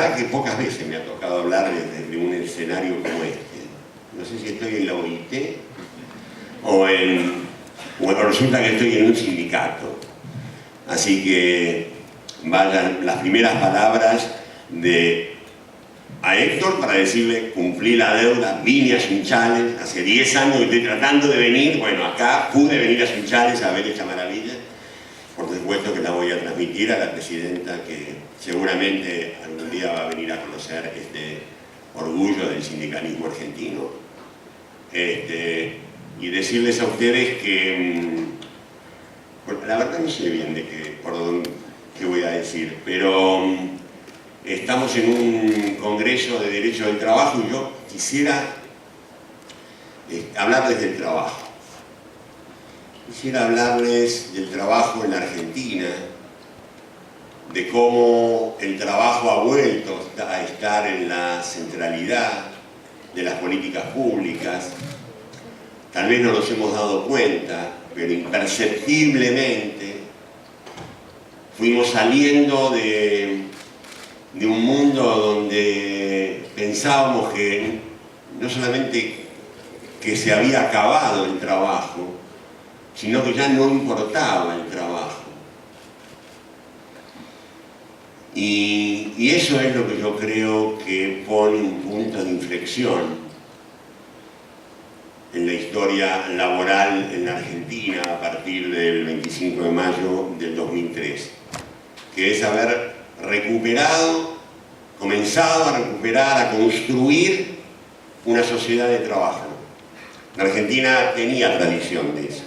verdad que pocas veces me ha tocado hablar de un escenario como este. No sé si estoy en la OIT o resulta que estoy en un sindicato. Así que vayan las primeras palabras a Héctor para decirle: cumplí la deuda, vine a Sunchales, hace 10 años que estoy tratando de venir. Bueno, acá pude venir a Sunchales a ver esta maravilla. Por supuesto que la voy a transmitir a la presidenta, que seguramente algún día va a venir a conocer este orgullo del sindicalismo argentino. Y decirles a ustedes que, la verdad no sé bien qué voy a decir, pero estamos en un congreso de Derecho del Trabajo y yo quisiera hablarles del trabajo. Quisiera hablarles del trabajo en la Argentina, de cómo el trabajo ha vuelto a estar en la centralidad de las políticas públicas. Tal vez no nos hemos dado cuenta, pero imperceptiblemente fuimos saliendo de un mundo donde pensábamos que no solamente que se había acabado el trabajo, sino que ya no importaba el trabajo. Y eso es lo que yo creo que pone un punto de inflexión en la historia laboral en la Argentina a partir del 25 de mayo del 2003, que es haber comenzado a recuperar, a construir una sociedad de trabajo. La Argentina tenía tradición de eso.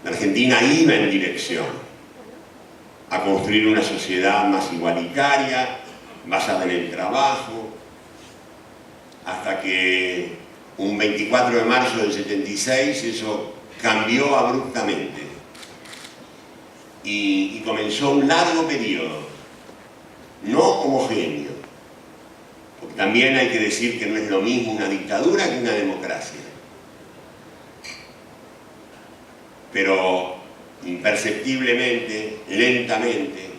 La Argentina iba en dirección a construir una sociedad más igualitaria, basada en el trabajo, hasta que un 24 de marzo del 76 eso cambió abruptamente y comenzó un largo periodo, no homogéneo, porque también hay que decir que no es lo mismo una dictadura que una democracia. Pero imperceptiblemente, lentamente,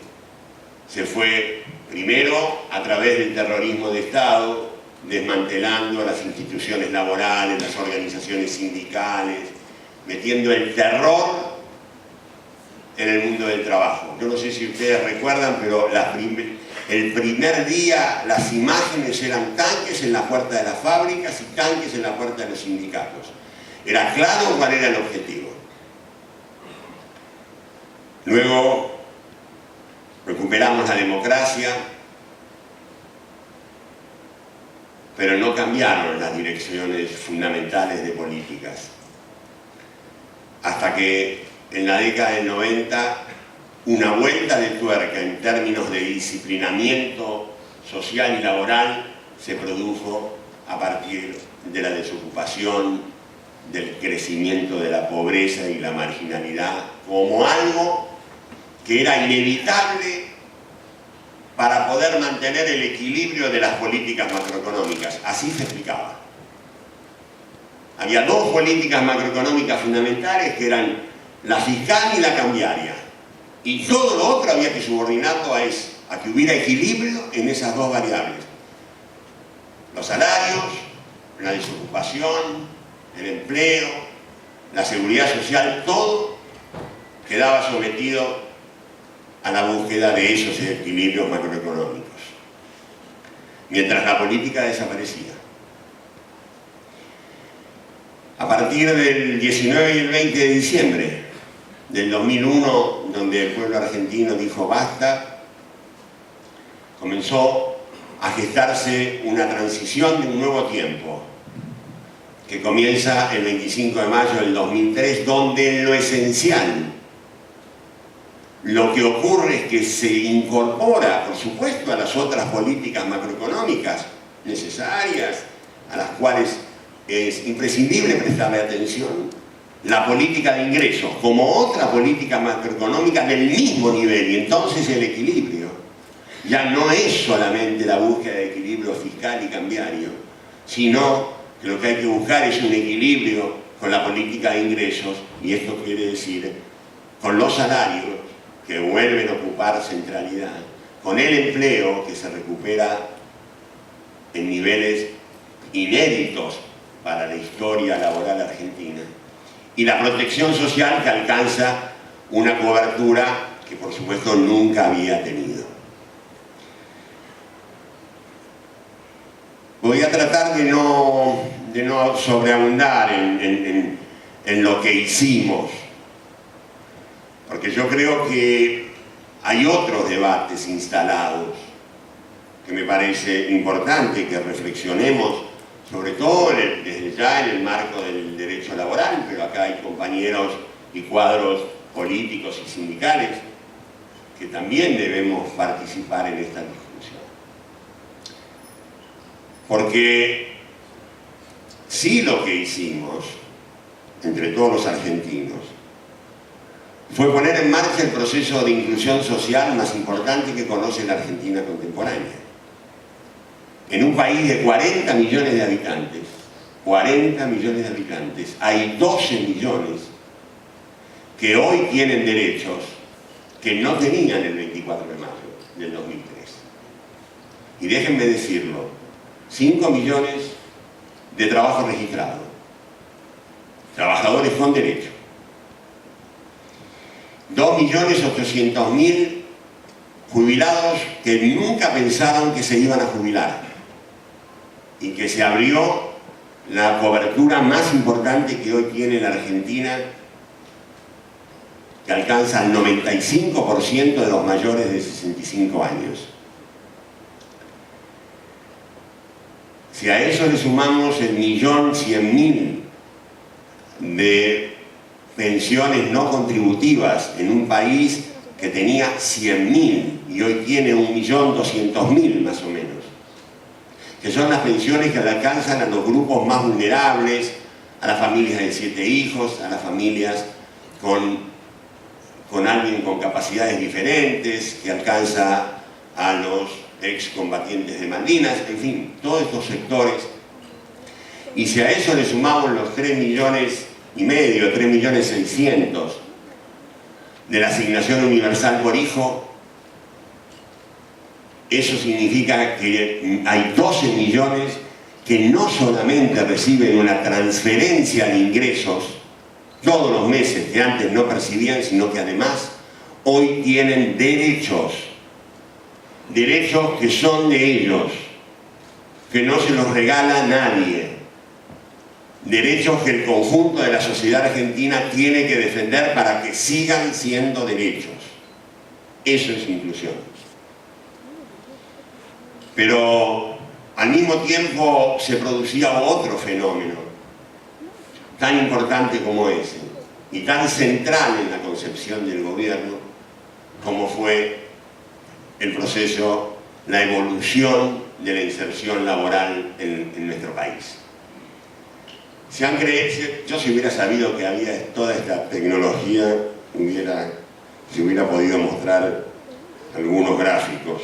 se fue primero a través del terrorismo de Estado, desmantelando las instituciones laborales, las organizaciones sindicales, metiendo el terror en el mundo del trabajo. Yo no sé si ustedes recuerdan, pero el primer día las imágenes eran tanques en la puerta de las fábricas y tanques en la puerta de los sindicatos. Era claro cuál era el objetivo. Luego recuperamos la democracia, pero no cambiaron las direcciones fundamentales de políticas. Hasta que en la década del 90 una vuelta de tuerca en términos de disciplinamiento social y laboral se produjo a partir de la desocupación, del crecimiento de la pobreza y la marginalidad como algo que era inevitable para poder mantener el equilibrio de las políticas macroeconómicas. Así se explicaba. Había dos políticas macroeconómicas fundamentales que eran la fiscal y la cambiaria. Y todo lo otro había que subordinarlo a que hubiera equilibrio en esas dos variables. Los salarios, la desocupación, el empleo, la seguridad social, todo quedaba sometido a la búsqueda de esos equilibrios macroeconómicos, mientras la política desaparecía. A partir del 19 y el 20 de diciembre del 2001, donde el pueblo argentino dijo basta, comenzó a gestarse una transición de un nuevo tiempo, que comienza el 25 de mayo del 2003, donde en lo esencial lo que ocurre es que se incorpora, por supuesto, a las otras políticas macroeconómicas necesarias, a las cuales es imprescindible prestarle atención, la política de ingresos como otra política macroeconómica del mismo nivel, y entonces el equilibrio ya no es solamente la búsqueda de equilibrio fiscal y cambiario, sino que lo que hay que buscar es un equilibrio con la política de ingresos, y esto quiere decir con los salarios que vuelven a ocupar centralidad, con el empleo que se recupera en niveles inéditos para la historia laboral argentina, y la protección social que alcanza una cobertura que por supuesto nunca había tenido. Voy a tratar de no sobreabundar en lo que hicimos, porque yo creo que hay otros debates instalados que me parece importante que reflexionemos, sobre todo desde ya en el marco del derecho laboral, pero acá hay compañeros y cuadros políticos y sindicales que también debemos participar en esta discusión. Porque sí, lo que hicimos, entre todos los argentinos, fue poner en marcha el proceso de inclusión social más importante que conoce la Argentina contemporánea. En un país de 40 millones de habitantes, hay 12 millones que hoy tienen derechos que no tenían el 24 de mayo del 2003. Y déjenme decirlo, 5 millones de trabajo registrado, trabajadores con derecho, 2.800.000 jubilados que nunca pensaron que se iban a jubilar, y que se abrió la cobertura más importante que hoy tiene la Argentina, que alcanza el 95% de los mayores de 65 años. Si a eso le sumamos el 1.100.000 de pensiones no contributivas en un país que tenía 100.000 y hoy tiene 1.200.000 más o menos, que son las pensiones que le alcanzan a los grupos más vulnerables, a las familias de 7 hijos, a las familias con alguien con capacidades diferentes, que alcanza a los excombatientes de Malvinas, en fin, todos estos sectores. Y si a eso le sumamos los 3,5 millones, 3.600.000 de la asignación universal por hijo, eso significa que hay 12 millones que no solamente reciben una transferencia de ingresos todos los meses que antes no percibían, sino que además hoy tienen derechos que son de ellos, que no se los regala nadie, derechos que el conjunto de la sociedad argentina tiene que defender para que sigan siendo derechos. Eso es inclusión. Pero al mismo tiempo se producía otro fenómeno tan importante como ese y tan central en la concepción del gobierno como fue el proceso, la evolución de la inserción laboral en nuestro país. Yo, si hubiera sabido que había toda esta tecnología, se hubiera podido mostrar algunos gráficos,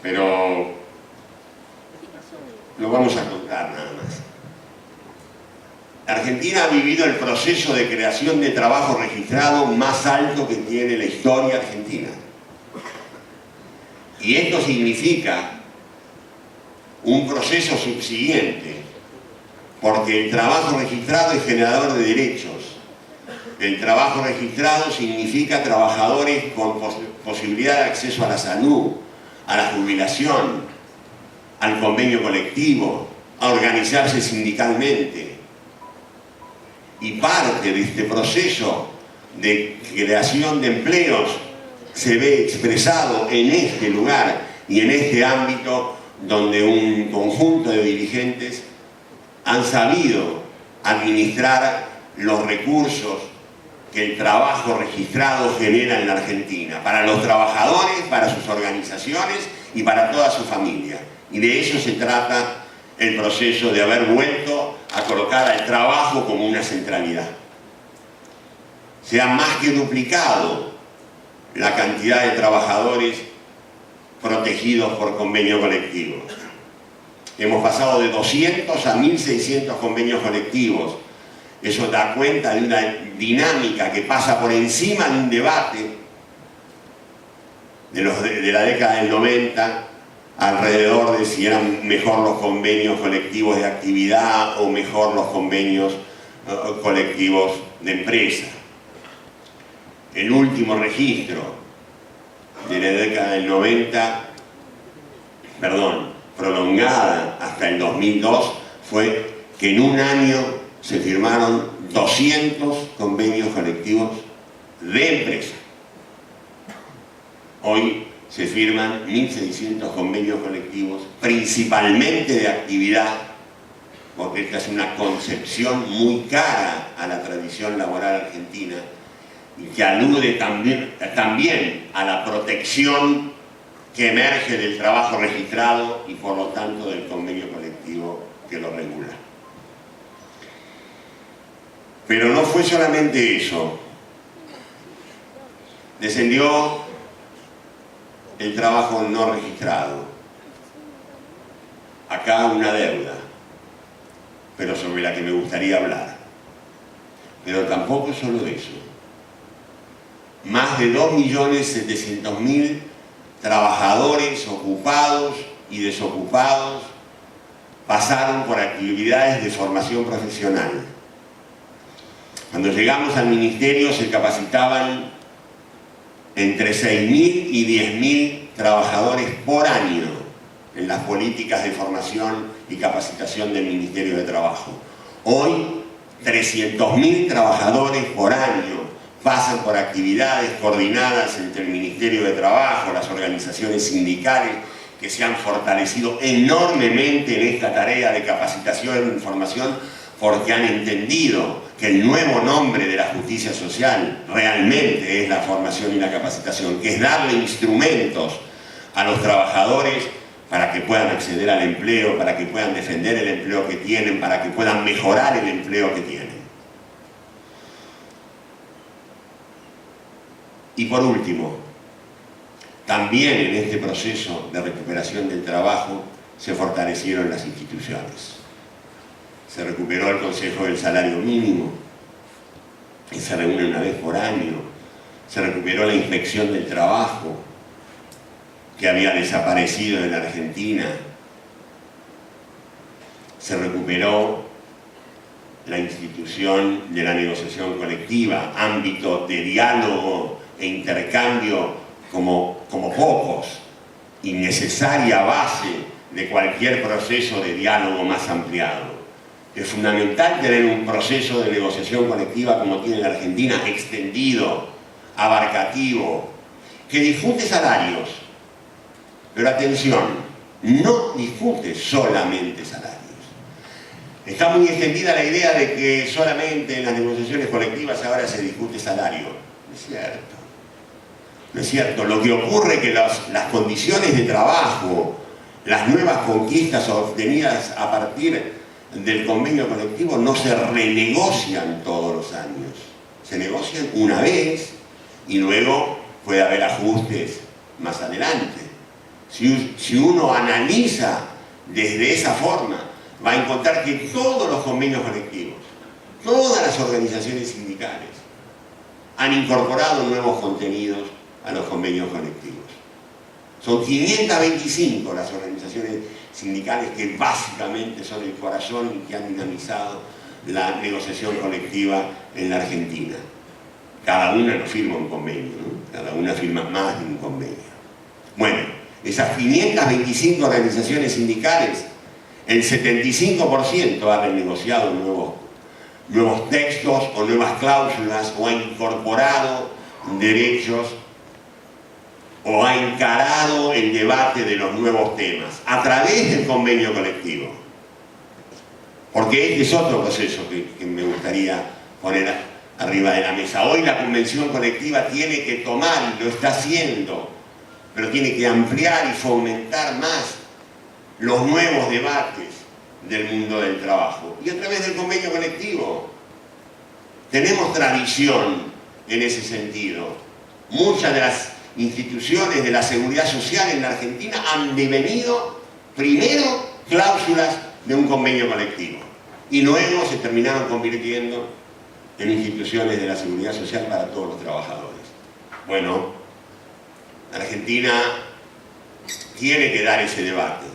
pero lo vamos a contar nada más. La Argentina ha vivido el proceso de creación de trabajo registrado más alto que tiene la historia argentina. Y esto significa un proceso subsiguiente, porque el trabajo registrado es generador de derechos. El trabajo registrado significa trabajadores con posibilidad de acceso a la salud, a la jubilación, al convenio colectivo, a organizarse sindicalmente. Y parte de este proceso de creación de empleos se ve expresado en este lugar y en este ámbito donde un conjunto de dirigentes han sabido administrar los recursos que el trabajo registrado genera en la Argentina, para los trabajadores, para sus organizaciones y para toda su familia. Y de eso se trata el proceso de haber vuelto a colocar al trabajo como una centralidad. Se ha más que duplicado la cantidad de trabajadores protegidos por convenio colectivo. Hemos pasado de 200 a 1.600 convenios colectivos. Eso da cuenta de una dinámica que pasa por encima de un debate de la década del 90, alrededor de si eran mejor los convenios colectivos de actividad o mejor los convenios colectivos de empresa. El último registro de la década del 90, prolongada hasta el 2002, fue que en un año se firmaron 200 convenios colectivos de empresa. Hoy se firman 1.600 convenios colectivos, principalmente de actividad, porque esta es una concepción muy cara a la tradición laboral argentina y que alude también a la protección que emerge del trabajo registrado y por lo tanto del convenio colectivo que lo regula. Pero no fue solamente eso. Descendió el trabajo no registrado. Acá una deuda, pero sobre la que me gustaría hablar. Pero tampoco solo eso. Más de 2.700.000 trabajadores ocupados y desocupados pasaron por actividades de formación profesional. Cuando llegamos al ministerio se capacitaban entre 6.000 y 10.000 trabajadores por año en las políticas de formación y capacitación del Ministerio de Trabajo. Hoy, 300.000 trabajadores por año pasan por actividades coordinadas entre el Ministerio de Trabajo, las organizaciones sindicales que se han fortalecido enormemente en esta tarea de capacitación y formación porque han entendido que el nuevo nombre de la justicia social realmente es la formación y la capacitación, que es darle instrumentos a los trabajadores para que puedan acceder al empleo, para que puedan defender el empleo que tienen, para que puedan mejorar el empleo que tienen. Y por último, también en este proceso de recuperación del trabajo se fortalecieron las instituciones. Se recuperó el Consejo del Salario Mínimo, que se reúne una vez por año. Se recuperó la Inspección del Trabajo, que había desaparecido en la Argentina. Se recuperó la institución de la negociación colectiva, ámbito de diálogo e intercambio como pocos, y necesaria base de cualquier proceso de diálogo más ampliado. Es fundamental tener un proceso de negociación colectiva como tiene la Argentina, extendido, abarcativo, que discute salarios. Pero atención, no discute solamente salarios. Está muy extendida la idea de que solamente en las negociaciones colectivas ahora se discute salario. No es cierto. No es cierto. Lo que ocurre es que las condiciones de trabajo, las nuevas conquistas obtenidas a partir del convenio colectivo no se renegocian todos los años. Se negocian una vez y luego puede haber ajustes más adelante. Si uno analiza desde esa forma, va a encontrar que todos los convenios colectivos, todas las organizaciones sindicales han incorporado nuevos contenidos a los convenios colectivos. Son 525 las organizaciones sindicales que básicamente son el corazón y que han dinamizado la negociación colectiva en la Argentina. Cada una no firma un convenio, ¿no? Cada una firma más de un convenio. Bueno, esas 525 organizaciones sindicales, el 75% ha renegociado nuevos textos o nuevas cláusulas o ha incorporado derechos o ha encarado el debate de los nuevos temas a través del convenio colectivo. Porque este es otro proceso que me gustaría poner arriba de la mesa. Hoy la convención colectiva tiene que tomar, y lo está haciendo, pero tiene que ampliar y fomentar más los nuevos debates del mundo del trabajo. Y a través del convenio colectivo tenemos tradición en ese sentido. Muchas de las instituciones de la seguridad social en la Argentina han devenido primero cláusulas de un convenio colectivo y luego se terminaron convirtiendo en instituciones de la seguridad social para todos los trabajadores. Bueno, Argentina tiene que dar ese debate.